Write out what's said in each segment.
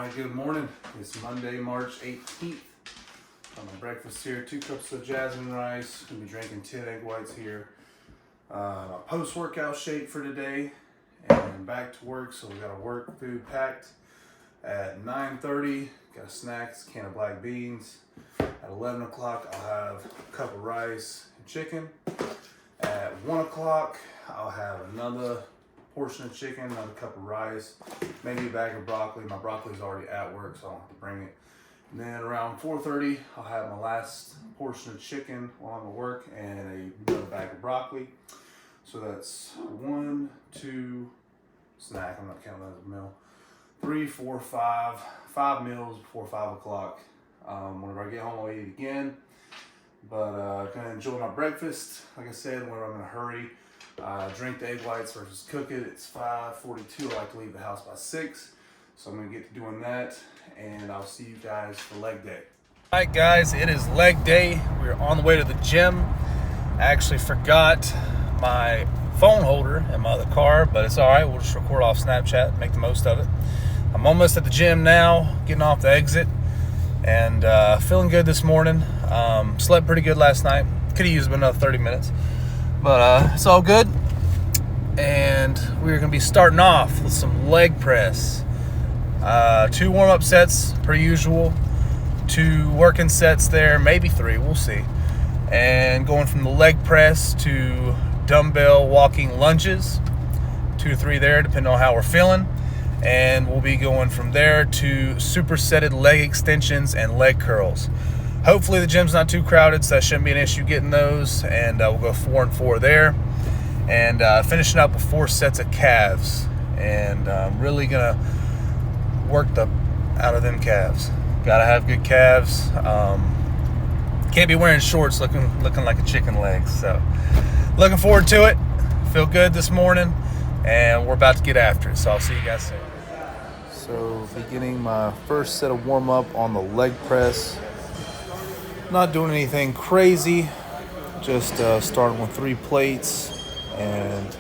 Alright, good morning. It's Monday, March 18th. Got my breakfast here, 2 cups of jasmine rice. Gonna be drinking 10 egg whites here. My post-workout shake for today, and back to work. So we got our work food packed at 9:30. Got a snacks, can of black beans. At 11 o'clock, I'll have a cup of rice and chicken. At 1 o'clock, I'll have another portion of chicken, another cup of rice, maybe a bag of broccoli. My broccoli's already at work, so I don't have to bring it. And then around 4:30, I'll have my last portion of chicken while I'm at work and another bag of broccoli. So that's 1, 2, snack, I'm not counting that as a meal. 3, 4, 5 meals before 5 o'clock. Whenever I get home, I'll eat again. But gonna enjoy my breakfast. Like I said, whenever I'm in a hurry, drink the egg whites versus cook it. It's 5:42. I like to leave the house by 6. So I'm gonna get to doing that, and I'll see you guys for leg day. All right, guys, it is leg day. We're on the way to the gym. I actually forgot my phone holder in my other car, but it's all right. We'll just record off Snapchat, make the most of it. I'm almost at the gym now, getting off the exit, and feeling good this morning. Slept pretty good last night. Could have used another 30 minutes. But it's all good, and we're going to be starting off with some leg press. 2 warm-up sets per usual, 2 working sets there, maybe 3, we'll see. And going from the leg press to dumbbell walking lunges, 2 to 3 there, depending on how we're feeling. And we'll be going from there to supersetted leg extensions and leg curls. Hopefully the gym's not too crowded, so that shouldn't be an issue getting those. And we'll go 4 and 4 there. And finishing up with 4 sets of calves. And I'm really going to work out of them calves. Got to have good calves. Can't be wearing shorts looking like a chicken leg. So looking forward to it. Feel good this morning. And we're about to get after it. So I'll see you guys soon. So beginning my first set of warm-up on the leg press. Not doing anything crazy, just starting with 3 plates, and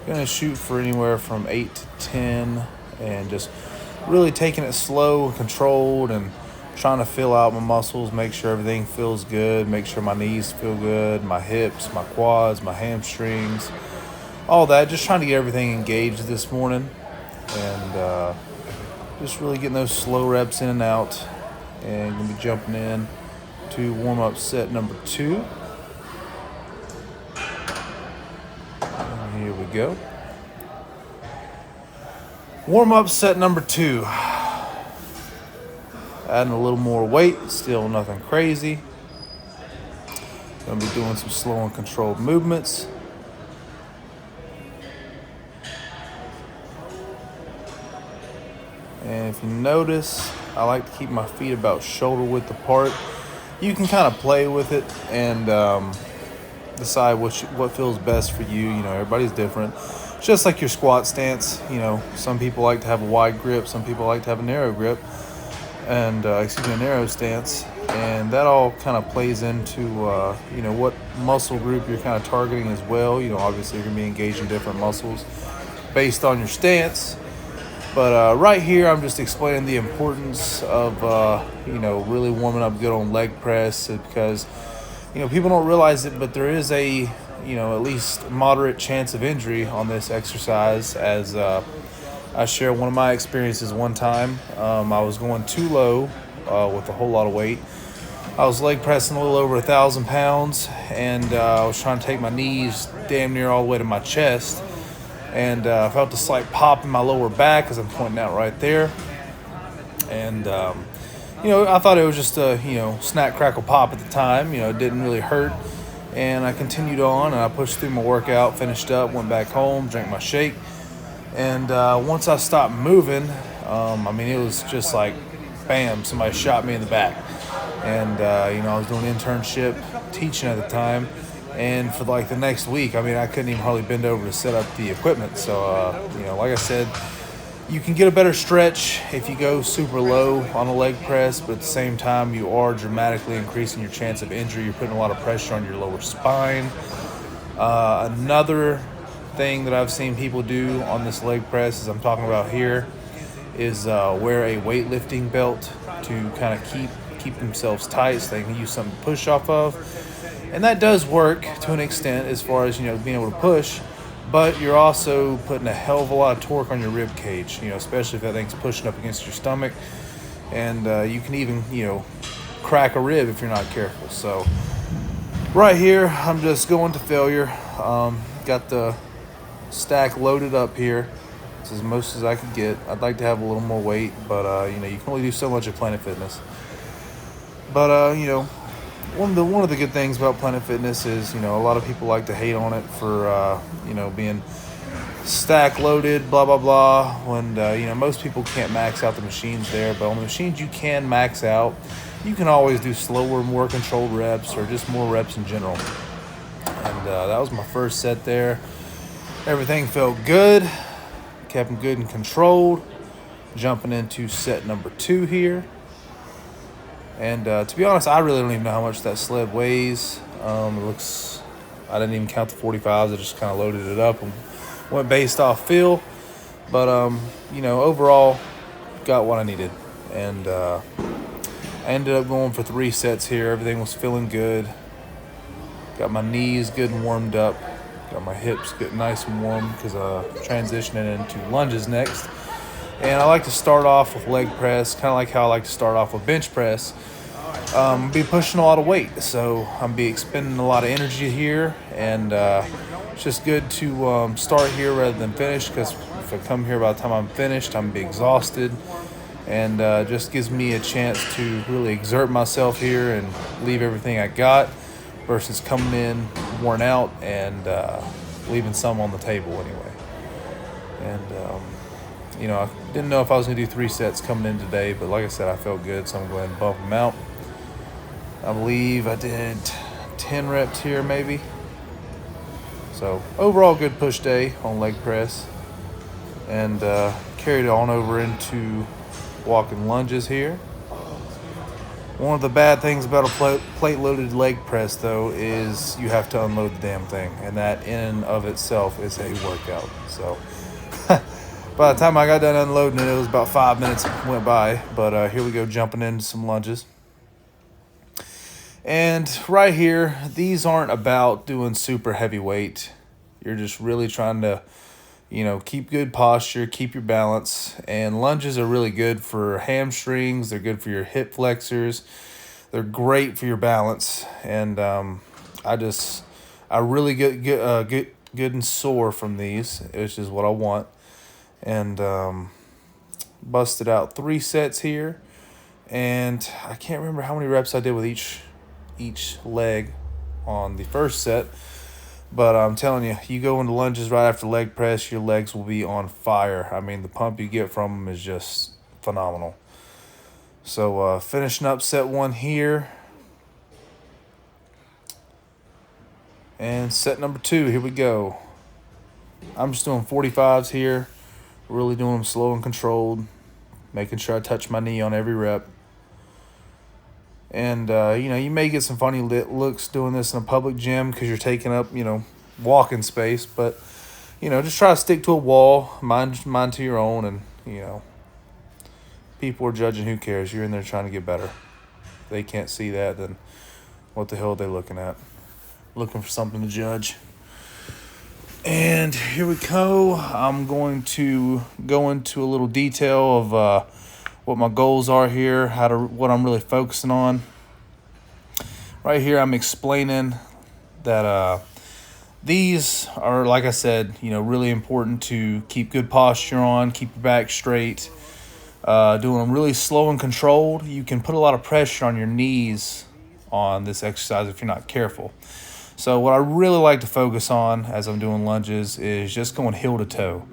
gonna shoot for anywhere from 8 to 10, and just really taking it slow and controlled, and trying to fill out my muscles, make sure everything feels good, make sure my knees feel good, my hips, my quads, my hamstrings, all that. Just trying to get everything engaged this morning, and just really getting those slow reps in and out, and gonna be jumping in to warm up set number 2. And here we go. Warm up set number 2. Adding a little more weight, still nothing crazy. Gonna be doing some slow and controlled movements. And if you notice, I like to keep my feet about shoulder width apart. You can kind of play with it and decide what feels best for you. You know, everybody's different. Just like your squat stance, you know, some people like to have a wide grip, some people like to have a narrow grip, and a narrow stance. And that all kind of plays into, you know, what muscle group you're kind of targeting as well. You know, obviously you're going to be engaging different muscles based on your stance. But right here, I'm just explaining the importance of, you know, really warming up good on leg press, because, you know, people don't realize it, but there is a, you know, at least moderate chance of injury on this exercise. As I share one of my experiences one time. I was going too low with a whole lot of weight. I was leg pressing a little over 1,000 pounds, and I was trying to take my knees damn near all the way to my chest. And I felt a slight pop in my lower back, as I'm pointing out right there. And, you know, I thought it was just a, you know, snack, crackle, pop at the time. You know, it didn't really hurt. And I continued on, and I pushed through my workout, finished up, went back home, drank my shake. And once I stopped moving, I mean, it was just like, bam, somebody shot me in the back. And, you know, I was doing an internship, teaching at the time. And for like the next week, I mean, I couldn't even hardly bend over to set up the equipment. So, you know, like I said, you can get a better stretch if you go super low on a leg press, but at the same time, you are dramatically increasing your chance of injury. You're putting a lot of pressure on your lower spine. Another thing that I've seen people do on this leg press, as I'm talking about here, is wear a weightlifting belt to kind of keep themselves tight so they can use something to push off of. And that does work to an extent as far as, being able to push, but you're also putting a hell of a lot of torque on your rib cage, especially if that thing's pushing up against your stomach. And you can even, crack a rib if you're not careful. So right here, I'm just going to failure. Got the stack loaded up here. It's as most as I could get. I'd like to have a little more weight, but you can only do so much at Planet Fitness. But one of the good things about Planet Fitness is, a lot of people like to hate on it for being stack loaded, blah blah blah. When most people can't max out the machines there, but on the machines you can max out. You can always do slower, more controlled reps, or just more reps in general. And that was my first set there. Everything felt good, kept them good and controlled. Jumping into set number 2 here. And to be honest, I really don't even know how much that sled weighs. I didn't even count the 45s. I just kind of loaded it up and went based off feel. But, overall, got what I needed. And I ended up going for 3 sets here. Everything was feeling good. Got my knees good and warmed up. Got my hips good, nice and warm because transitioning into lunges next. And I like to start off with leg press, kind of like how I like to start off with bench press. Be pushing a lot of weight, so I'm be expending a lot of energy here, and it's just good to start here rather than finish, because if I come here by the time I'm finished, I'm be exhausted, and just gives me a chance to really exert myself here and leave everything I got, versus coming in worn out and leaving some on the table anyway. And I didn't know if I was going to do 3 sets coming in today, but like I said, I felt good, so I'm going to go ahead and bump them out. I believe I did 10 reps here maybe. So overall good push day on leg press. And carried it on over into walking lunges here. One of the bad things about a plate-loaded leg press, though, is you have to unload the damn thing. And that in and of itself is a workout. So by the time I got done unloading it, it was about 5 minutes went by. But here we go, jumping into some lunges. And right here, these aren't about doing super heavy weight. You're just really trying to, keep good posture, keep your balance. And lunges are really good for hamstrings. They're good for your hip flexors. They're great for your balance. And I really get good and sore from these, which is what I want. And busted out 3 sets here. And I can't remember how many reps I did with each leg on the first set, but I'm telling you, you go into lunges right after leg press, your legs will be on fire. I mean, the pump you get from them is just phenomenal. So finishing up set 1 here, and set number 2, here we go. I'm just doing 45s here, really doing them slow and controlled, making sure I touch my knee on every rep. And, you may get some funny looks doing this in a public gym because you're taking up, walking space. But, just try to stick to a wall, mind to your own. And, people are judging, who cares? You're in there trying to get better. If they can't see that, then what the hell are they looking at? Looking for something to judge. And here we go. I'm going to go into a little detail of what my goals are here, what I'm really focusing on. Right here, I'm explaining that these are, like I said, really important to keep good posture on, keep your back straight. Doing them really slow and controlled. You can put a lot of pressure on your knees on this exercise if you're not careful. So what I really like to focus on as I'm doing lunges is just going heel to toe.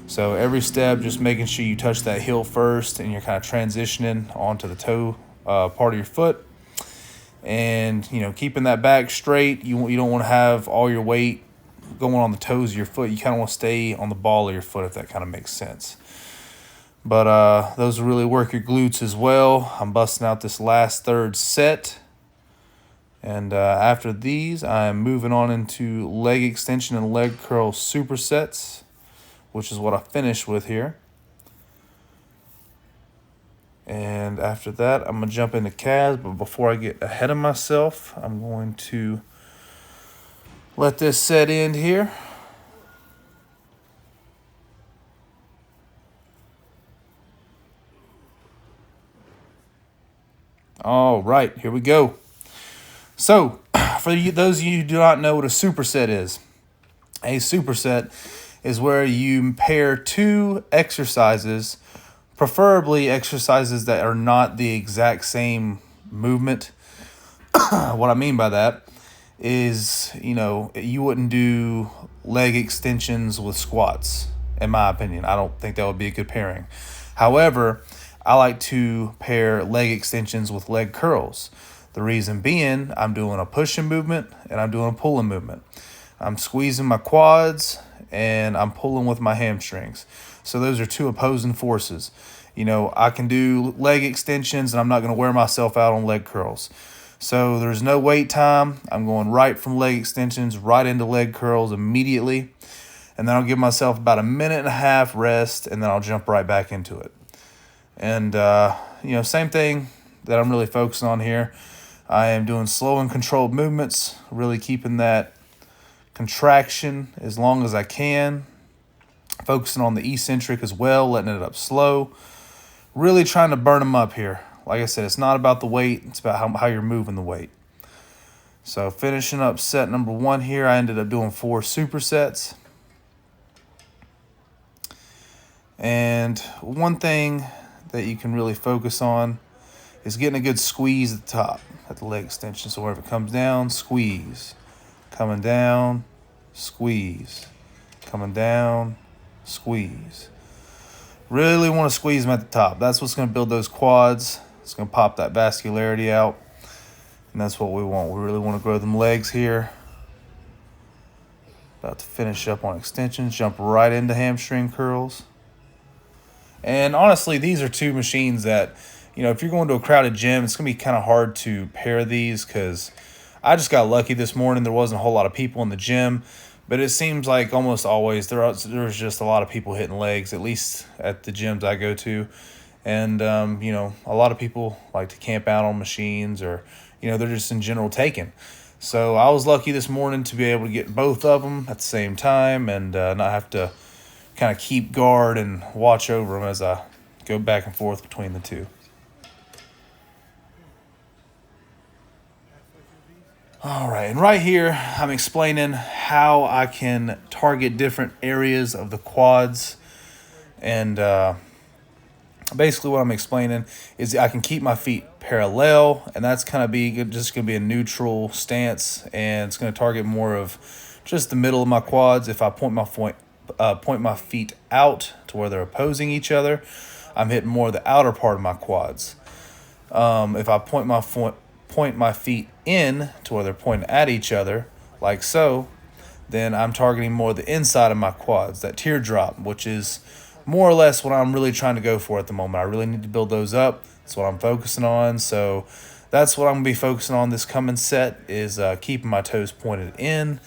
So every step, just making sure you touch that heel first, and you're kind of transitioning onto the toe part of your foot. And, keeping that back straight. You don't want to have all your weight going on the toes of your foot. You kind of want to stay on the ball of your foot, if that kind of makes sense. But those will really work your glutes as well. I'm busting out this last third set. And after these, I'm moving on into leg extension and leg curl supersets, which is what I finished with here. And after that, I'm going to jump into calves. But before I get ahead of myself, I'm going to let this set in here. All right, here we go. So, for those of you who do not know what a superset is, a superset is where you pair two exercises, preferably exercises that are not the exact same movement. What I mean by that is, you wouldn't do leg extensions with squats, in my opinion. I don't think that would be a good pairing. However, I like to pair leg extensions with leg curls. The reason being, I'm doing a pushing movement and I'm doing a pulling movement. I'm squeezing my quads and I'm pulling with my hamstrings. So those are two opposing forces. I can do leg extensions and I'm not going to wear myself out on leg curls. So there's no wait time. I'm going right from leg extensions right into leg curls immediately. And then I'll give myself about a minute and a half rest and then I'll jump right back into it. And, same thing that I'm really focusing on here. I am doing slow and controlled movements, really keeping that contraction as long as I can. Focusing on the eccentric as well, letting it up slow. Really trying to burn them up here. Like I said, it's not about the weight. It's about how you're moving the weight. So finishing up set number 1 here, I ended up doing 4 supersets. And one thing that you can really focus on is getting a good squeeze at the top, at the leg extension. So wherever it comes down, squeeze. Coming down, squeeze. Coming down, squeeze. Really want to squeeze them at the top. That's what's going to build those quads. It's going to pop that vascularity out. And that's what we want. We really want to grow them legs here. About to finish up on extensions. Jump right into hamstring curls. And honestly, these are two machines that, if you're going to a crowded gym, it's going to be kind of hard to pair these because I just got lucky this morning. There wasn't a whole lot of people in the gym, but it seems like almost always there's just a lot of people hitting legs, at least at the gyms I go to. And, a lot of people like to camp out on machines or, they're just in general taking. So I was lucky this morning to be able to get both of them at the same time and not have to kind of keep guard and watch over them as I go back and forth between the two. All right, and right here, I'm explaining how I can target different areas of the quads. And basically what I'm explaining is I can keep my feet parallel, and that's kind of just going to be a neutral stance, and it's going to target more of just the middle of my quads. If I point my feet out to where they're opposing each other, I'm hitting more of the outer part of my quads. If I point my feet in to where they're pointing at each other, like so, then I'm targeting more the inside of my quads, that teardrop, which is more or less what I'm really trying to go for at the moment. I really need to build those up. That's what I'm focusing on. So that's what I'm going to be focusing on this coming set is keeping my toes pointed in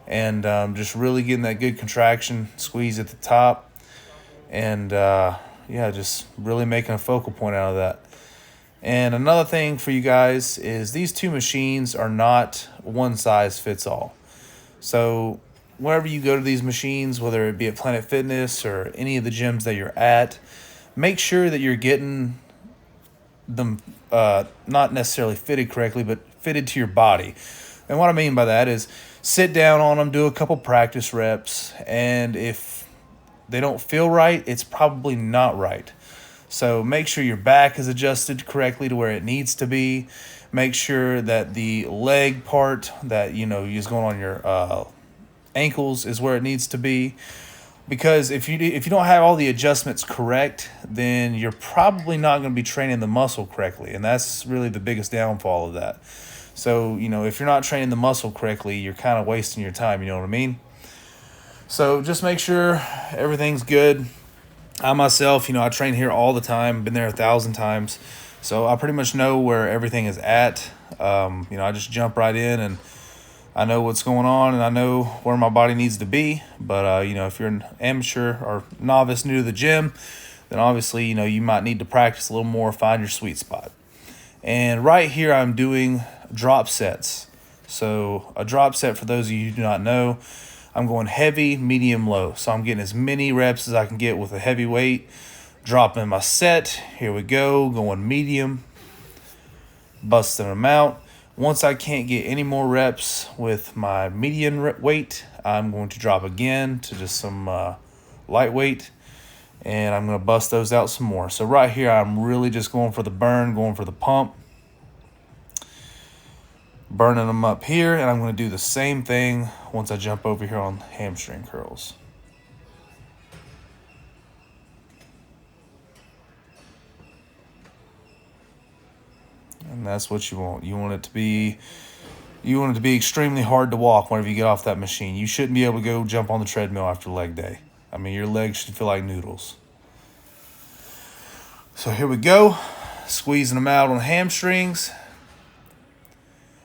and just really getting that good contraction, squeeze at the top, and just really making a focal point out of that. And another thing for you guys is these two machines are not one size fits all. So whenever you go to these machines, whether it be at Planet Fitness or any of the gyms that you're at, make sure that you're getting them not necessarily fitted correctly, but fitted to your body. And what I mean by that is sit down on them, do a couple practice reps, and if they don't feel right, it's probably not right. So make sure your back is adjusted correctly to where it needs to be. Make sure that the leg part that is going on your ankles is where it needs to be. Because if you don't have all the adjustments correct, then you're probably not going to be training the muscle correctly, and that's really the biggest downfall of that. So if you're not training the muscle correctly, you're kind of wasting your time. You know what I mean? So just make sure everything's good. I myself, I train here all the time. Been there 1,000 times. So I pretty much know where everything is at. I just jump right in and I know what's going on and I know where my body needs to be. But, if you're an amateur or novice new to the gym, then obviously, you know, you might need to practice a little more, find your sweet spot. And right here, I'm doing drop sets. So a drop set, for those of you who do not know, I'm going heavy, medium, low. So I'm getting as many reps as I can get with a heavy weight, dropping my set. Here we go, going medium, busting them out. Once I can't get any more reps with my medium weight, I'm going to drop again to just some lightweight, and I'm going to bust those out some more. So right here, I'm really just going for the burn, going for the pump, burning them up here, and I'm going to do the same thing once I jump over here on hamstring curls. And that's what you want. You want it to be extremely hard to walk whenever you get off that machine. You shouldn't be able to go jump on the treadmill after leg day. I mean, your legs should feel like noodles. So here we go, squeezing them out on hamstrings.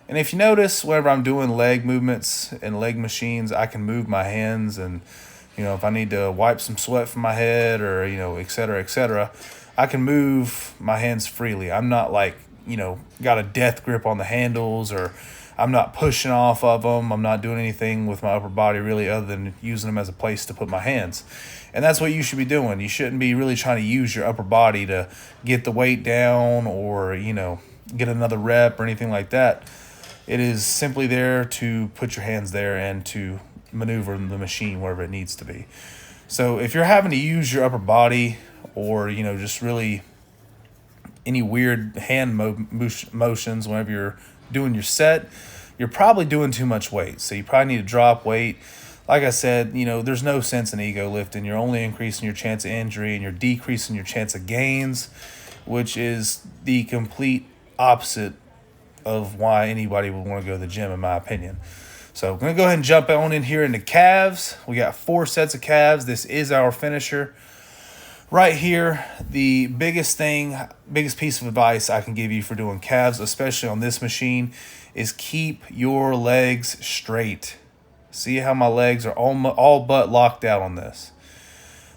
And if you notice, whenever I'm doing leg movements and leg machines, I can move my hands, and, you know, if I need to wipe some sweat from my head, or, you know, et cetera, I can move my hands freely. I'm not like, you know, got a death grip on the handles, or I'm not pushing off of them. I'm not doing anything with my upper body really other than using them as a place to put my hands. And that's what you should be doing. You shouldn't be really trying to use your upper body to get the weight down, or, you know, get another rep or anything like that. It is simply there to put your hands there and to maneuver the machine wherever it needs to be. So if you're having to use your upper body, or, you know, just really any weird hand motions whenever you're doing your set, you're probably doing too much weight. So you probably need to drop weight. Like I said, you know, there's no sense in ego lifting. You're only increasing your chance of injury, and you're decreasing your chance of gains, which is the complete opposite of why anybody would want to go to the gym, in my opinion. So I'm going to go ahead and jump on in here into calves. We got 4 sets of calves. This is our finisher. Right here, the biggest piece of advice I can give you for doing calves, especially on this machine, is keep your legs straight. See how my legs are all but locked out on this.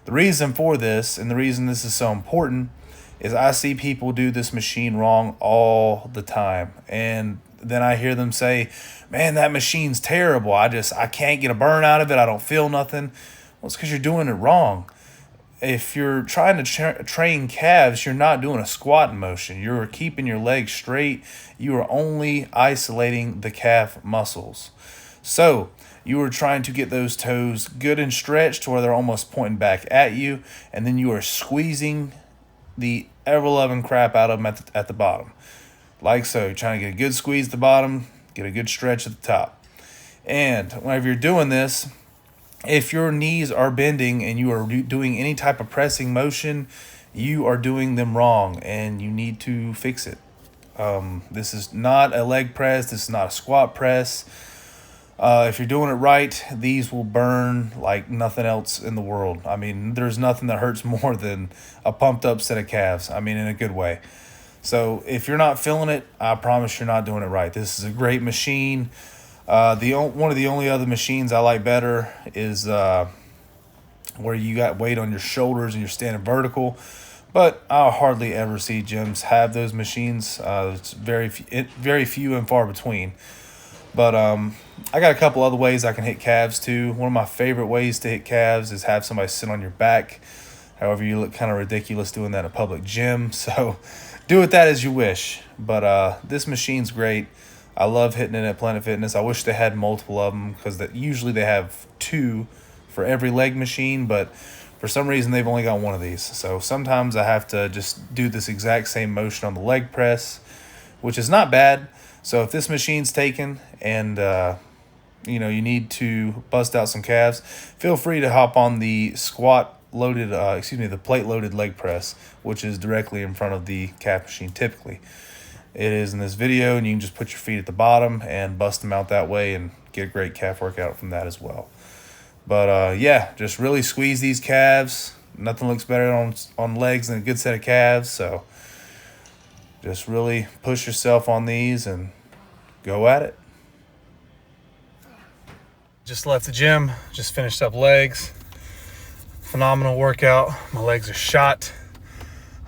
The reason for this, and the reason this is so important, is I see people do this machine wrong all the time. And then I hear them say, man, that machine's terrible. I can't get a burn out of it. I don't feel nothing. Well, it's because you're doing it wrong. If you're trying to train calves, you're not doing a squat motion. You're keeping your legs straight. You are only isolating the calf muscles. So you are trying to get those toes good and stretched to where they're almost pointing back at you, and then you are squeezing the ever-loving crap out of them at the bottom. Like so. You're trying to get a good squeeze at the bottom, get a good stretch at the top. And whenever you're doing this, if your knees are bending and you are doing any type of pressing motion, you are doing them wrong, and you need to fix it. This is not a leg press. This is not a squat press. If you're doing it right, these will burn like nothing else in the world. I mean, there's nothing that hurts more than a pumped up set of calves. I mean, in a good way. So if you're not feeling it, I promise you're not doing it right. This is a great machine. One of the only other machines I like better is where you got weight on your shoulders and you're standing vertical. But I hardly ever see gyms have those machines. It's very few and far between. But I got a couple other ways I can hit calves too. One of my favorite ways to hit calves is have somebody sit on your back. However, you look kind of ridiculous doing that in a public gym. So do with that as you wish. But this machine's great. I love hitting it at Planet Fitness. I wish they had multiple of them, because usually they have 2 for every leg machine, but for some reason they've only got 1 of these. So sometimes I have to just do this exact same motion on the leg press, which is not bad. So if this machine's taken and you need to bust out some calves, feel free to hop on the the plate loaded leg press, which is directly in front of the calf machine typically. It is in this video, and you can just put your feet at the bottom and bust them out that way and get a great calf workout from that as well. But yeah, just really squeeze these calves. Nothing looks better on legs than a good set of calves. So just really push yourself on these and go at it. Just left the gym, just finished up legs. phenomenal workout. My legs are shot.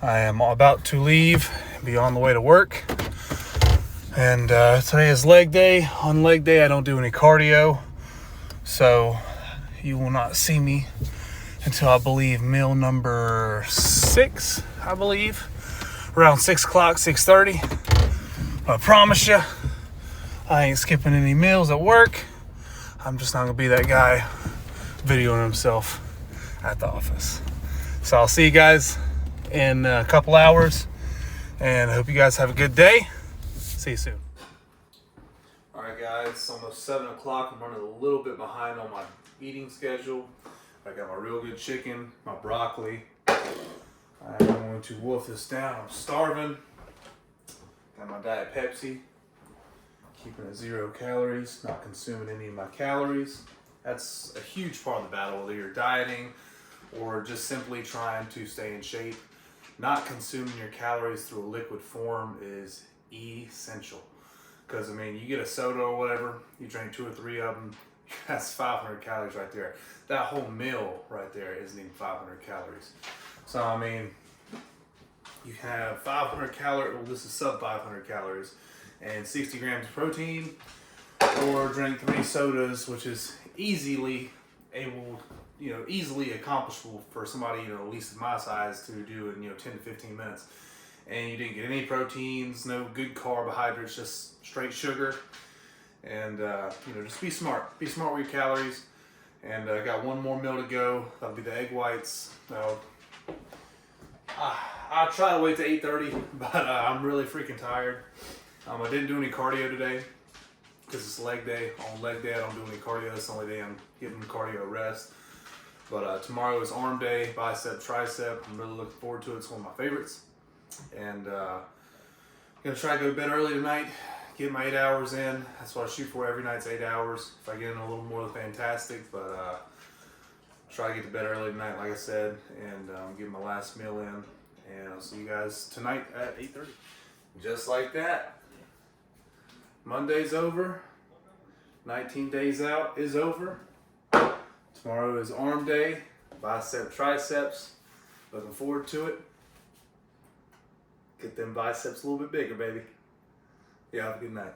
I am about to leave, be on the way to work. And today is leg day. On leg day, I don't do any cardio. So you will not see me until I believe meal number 6, I believe. Around 6 o'clock, 6:30. I promise you, I ain't skipping any meals at work. I'm just not gonna be that guy videoing himself at the office. So I'll see you guys in a couple hours, and I hope you guys have a good day. See you soon. All right, guys, it's almost 7 o'clock. I'm running a little bit behind on my eating schedule. I got my real good chicken, my broccoli. I'm going to wolf this down. I'm starving. Got my Diet Pepsi. Keeping it 0 calories, not consuming any of my calories. That's a huge part of the battle, whether you're dieting or just simply trying to stay in shape. Not consuming your calories through a liquid form is essential. Because, I mean, you get a soda or whatever, you drink 2 or 3 of them, that's 500 calories right there. That whole meal right there isn't even 500 calories. So, I mean, you have 500 calories, well, this is sub 500 calories, and 60 grams of protein, or drink 3 sodas, which is easily accomplishable for somebody, at least in my size, to do in 10 to 15 minutes. And you didn't get any proteins, no good carbohydrates, just straight sugar. And just be smart. Be smart with your calories. And I got one more meal to go. That'll be the egg whites. I'll try to wait to 8:30, but I'm really freaking tired. I didn't do any cardio today because it's leg day. On leg day, I don't do any cardio. That's the only day I'm giving cardio a rest. But tomorrow is arm day, bicep, tricep. I'm really looking forward to it. It's one of my favorites. And I'm going to try to go to bed early tonight, get my 8 hours in. That's what I shoot for every night's 8 hours. If I get in a little more, fantastic. But try to get to bed early tonight, like I said, and get my last meal in. And I'll see you guys tonight at 8:30. Just like that. Monday's over. 19 days out is over. Tomorrow is arm day, bicep, triceps. Looking forward to it. Get them biceps a little bit bigger, baby. Yeah, have a good night.